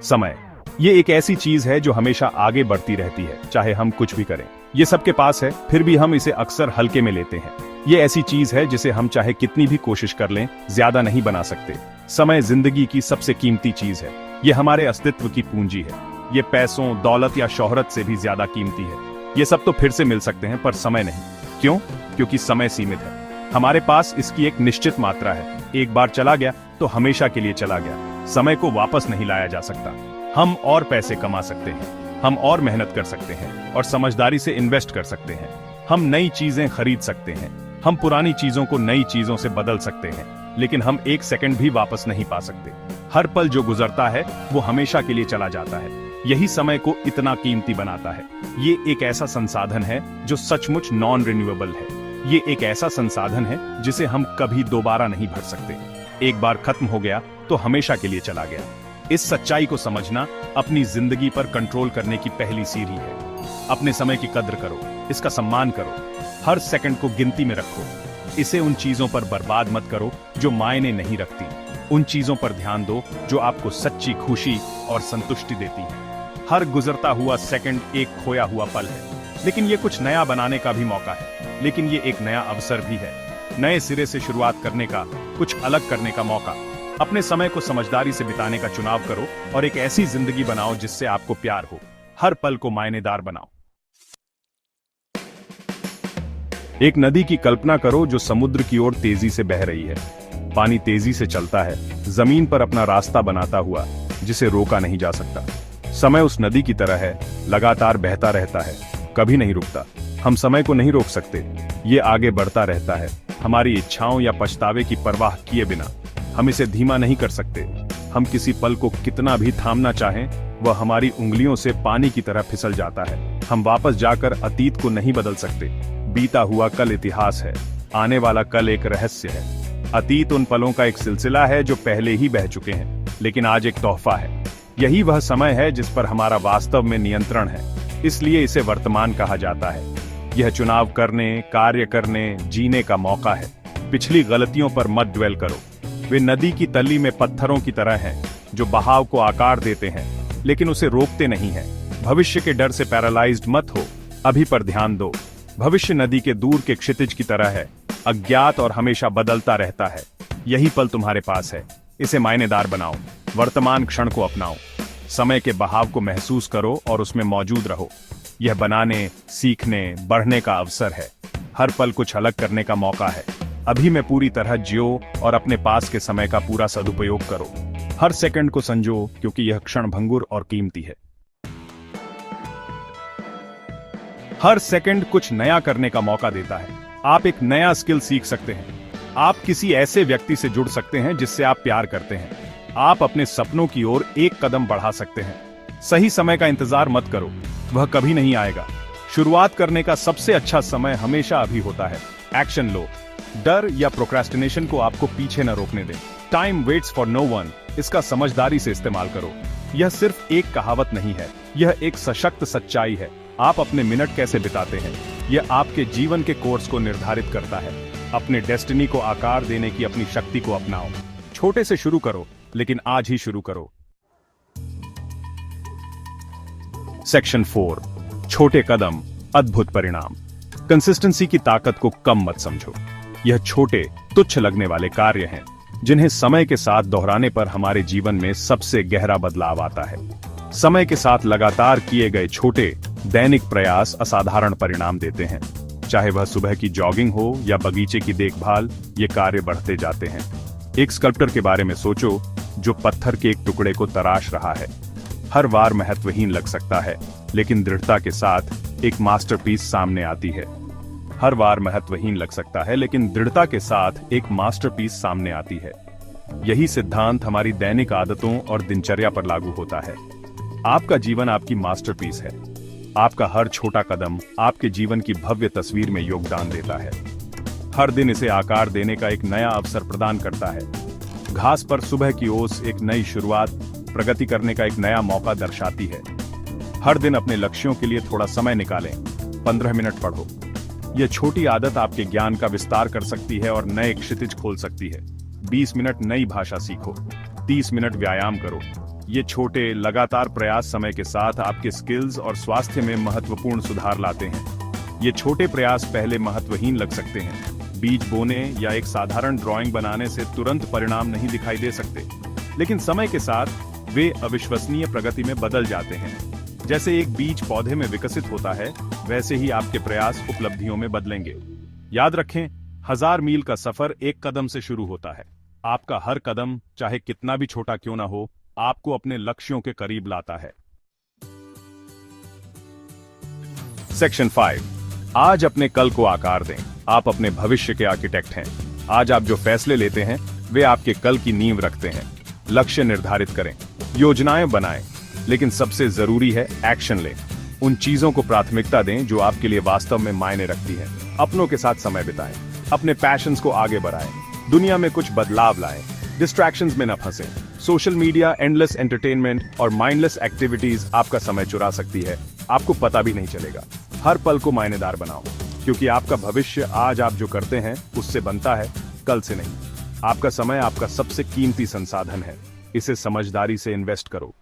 समय, ये एक ऐसी चीज है जो हमेशा आगे बढ़ती रहती है, चाहे हम कुछ भी करें। ये सबके पास है, फिर भी हम इसे अक्सर हल्के में लेते हैं। ये ऐसी चीज है जिसे हम चाहे कितनी भी कोशिश कर लें, ज्यादा नहीं बना सकते। समय जिंदगी की सबसे कीमती चीज है। ये हमारे अस्तित्व की पूंजी है। ये पैसों, दौलत या शोहरत से भी ज्यादा कीमती है। ये सब तो फिर से मिल सकते हैं, पर समय नहीं। क्यों? क्योंकि समय सीमित है। हमारे पास इसकी एक निश्चित मात्रा है। एक बार चला गया तो हमेशा के लिए चला गया। समय को वापस नहीं लाया जा सकता। हम और पैसे कमा सकते हैं, हम और मेहनत कर सकते हैं और समझदारी से इन्वेस्ट कर सकते हैं। हम नई चीजें खरीद सकते हैं, हम पुरानी चीजों को नई चीजों से बदल सकते हैं, लेकिन हम एक सेकंड भी वापस नहीं पा सकते। हर पल जो गुजरता है वो हमेशा के लिए चला जाता है। यही समय को इतना कीमती बनाता है। ये एक ऐसा संसाधन है जो सचमुच नॉन रिन्यूएबल है। ये एक ऐसा संसाधन है जिसे हम कभी दोबारा नहीं भर सकते। एक बार खत्म हो गया तो हमेशा के लिए चला गया। इस सच्चाई को समझना अपनी जिंदगी पर कंट्रोल करने की पहली सीढ़ी है। अपने समय की कद्र करो, इसका सम्मान करो, हर सेकंड को गिनती में रखो। इसे उन चीजों पर बर्बाद मत करो जो मायने नहीं रखती। उन चीजों पर ध्यान दो जो आपको सच्ची खुशी और संतुष्टि देती है। हर गुजरता हुआ सेकंड एक खोया हुआ पल है, लेकिन ये कुछ नया बनाने का भी मौका है। लेकिन ये एक नया अवसर भी है, नए सिरे से शुरुआत करने का, कुछ अलग करने का मौका। अपने समय को समझदारी से बिताने का चुनाव करो और एक ऐसी जिंदगी बनाओ जिससे आपको प्यार हो। हर पल को मायनेदार बनाओ। एक नदी की कल्पना करो जो समुद्र की ओर तेजी से बह रही है। पानी तेजी से चलता है, जमीन पर अपना रास्ता बनाता हुआ, जिसे रोका नहीं जा सकता। समय उस नदी की तरह है, लगातार बहता रहता है, कभी नहीं रुकता। हम समय को नहीं रोक सकते, ये आगे बढ़ता रहता है, हमारी इच्छाओं या पछतावे की परवाह किए बिना। हम इसे धीमा नहीं कर सकते। हम किसी पल को कितना भी थामना चाहें, वह हमारी उंगलियों से पानी की तरह फिसल जाता है। हम वापस जाकर अतीत को नहीं बदल सकते। बीता हुआ कल इतिहास है, आने वाला कल एक रहस्य है। अतीत उन पलों का एक सिलसिला है जो पहले ही बह चुके हैं, लेकिन आज एक तोहफा है। यही वह समय है जिस पर हमारा वास्तव में नियंत्रण है, इसलिए इसे वर्तमान कहा जाता है। यह चुनाव करने, कार्य करने, जीने का मौका है। पिछली गलतियों पर मत ड्वेल करो। वे नदी की तली में पत्थरों की तरह हैं, जो बहाव को आकार देते हैं, लेकिन उसे रोकते नहीं हैं। भविष्य के डर से पैरालाइज्ड मत हो, अभी पर ध्यान दो। भविष्य नदी के दूर के क्षितिज की तरह है, अज्ञात और हमेशा बदलता रहता है। यही पल तुम्हारे पास है, इसे मायनेदार बनाओ। वर्तमान क्षण को अपनाओ, समय के बहाव को महसूस करो और उसमें मौजूद रहो। यह बनाने, सीखने, बढ़ने का अवसर है। हर पल कुछ अलग करने का मौका है। अभी मैं पूरी तरह जियो और अपने पास के समय का पूरा सदुपयोग करो। हर सेकंड को संजो, क्योंकि यह क्षण भंगुर और कीमती है। हर सेकंड कुछ नया करने का मौका देता है। आप एक नया स्किल सीख सकते हैं। आप किसी ऐसे व्यक्ति से जुड़ सकते हैं जिससे आप प्यार करते हैं। आप अपने सपनों की ओर एक कदम बढ़ा सकते हैं। सही समय का इंतजार मत करो, वह कभी नहीं आएगा। शुरुआत करने का सबसे अच्छा समय हमेशा अभी होता है। एक्शन लो। डर या प्रोक्रेस्टिनेशन को आपको पीछे न रोकने दें। Time waits for no one, इसका समझदारी से इस्तेमाल करो। यह सिर्फ एक कहावत नहीं है, यह एक सशक्त सच्चाई है। आप अपने मिनट कैसे बिताते हैं, यह आपके जीवन के कोर्स को निर्धारित करता है। अपने डेस्टिनी को आकार देने की अपनी शक्ति को अपनाओ। छोटे से शुरू करो, लेकिन आज ही शुरू करो। सेक्शन 4, छोटे कदम, अद्भुत परिणाम। कंसिस्टेंसी की ताकत को कम मत समझो। यह छोटे, तुच्छ लगने वाले कार्य हैं, जिन्हें समय के साथ दोहराने पर हमारे जीवन में सबसे गहरा बदलाव आता है। समय के साथ लगातार किए गए छोटे, दैनिक प्रयास असाधारण परिणाम देते हैं। चाहे वह सुबह की जॉगिंग हो या बगीचे की देखभाल, ये कार्य बढ़ते जाते हैं। एक स्कल्प्टर के बारे में सोचो, जो पत्थर के एक टुकड़े को तराश रहा है। हर बार महत्वहीन लग सकता है, लेकिन दृढ़ता के साथ एक मास्टरपीस सामने आती है। हर बार महत्वहीन लग सकता है, लेकिन दृढ़ता के साथ एक मास्टरपीस सामने आती है। यही सिद्धांत हमारी दैनिक आदतों और दिनचर्या पर लागू होता है। आपका जीवन आपकी मास्टरपीस है। आपका हर छोटा कदम आपके जीवन की भव्य तस्वीर में योगदान देता है। हर दिन इसे आकार देने का एक नया अवसर प्रदान करता है। घास पर सुबह की ओस एक नई शुरुआत, प्रगति करने का एक नया मौका दर्शाती है। हर दिन अपने लक्ष्यों के लिए थोड़ा समय निकालें। 15 मिनट पढ़ो। यह छोटी आदत आपके ज्ञान का विस्तार कर सकती है और नए क्षितिज खोल सकती है। 20 मिनट नई भाषा सीखो। 30 मिनट व्यायाम करो। ये छोटे लगातार प्रयास समय के साथ आपके स्किल्स और स्वास्थ्य में महत्वपूर्ण सुधार लाते हैं। ये छोटे प्रयास पहले महत्वहीन लग सकते हैं। बीज बोने या एक साधारण ड्राइंग बनाने से तुरंत परिणाम नहीं दिखाई दे सकते, लेकिन समय के साथ वे अविश्वसनीय प्रगति में बदल जाते हैं। जैसे एक बीज पौधे में विकसित होता है, वैसे ही आपके प्रयास उपलब्धियों में बदलेंगे। याद रखें, 1000 मील का सफर एक कदम से शुरू होता है। आपका हर कदम, चाहे कितना भी छोटा क्यों ना हो, आपको अपने लक्ष्यों के करीब लाता है। सेक्शन 5, आज अपने कल को आकार दें। आप अपने भविष्य के आर्किटेक्ट हैं। आज आप जो फैसले लेते हैं, वे आपके कल की नींव रखते हैं। लक्ष्य निर्धारित करें, योजनाएं बनाएं, लेकिन सबसे जरूरी है एक्शन लें। उन चीजों को प्राथमिकता दें जो आपके लिए वास्तव में मायने रखती हैं। अपनों के साथ समय बिताएं, अपने पैशंस को आगे बढ़ाएं, दुनिया में कुछ बदलाव लाएं, डिस्ट्रैक्शंस में न फंसें। सोशल मीडिया, एंडलेस एंटरटेनमेंट और माइंडलेस एक्टिविटीज आपका समय चुरा सकती है, आपको पता भी नहीं चलेगा। हर पल को मायनेदार बनाओ, क्योंकि आपका भविष्य आज आप जो करते हैं उससे बनता है, कल से नहीं। आपका समय आपका सबसे कीमती संसाधन है, इसे समझदारी से इन्वेस्ट करो।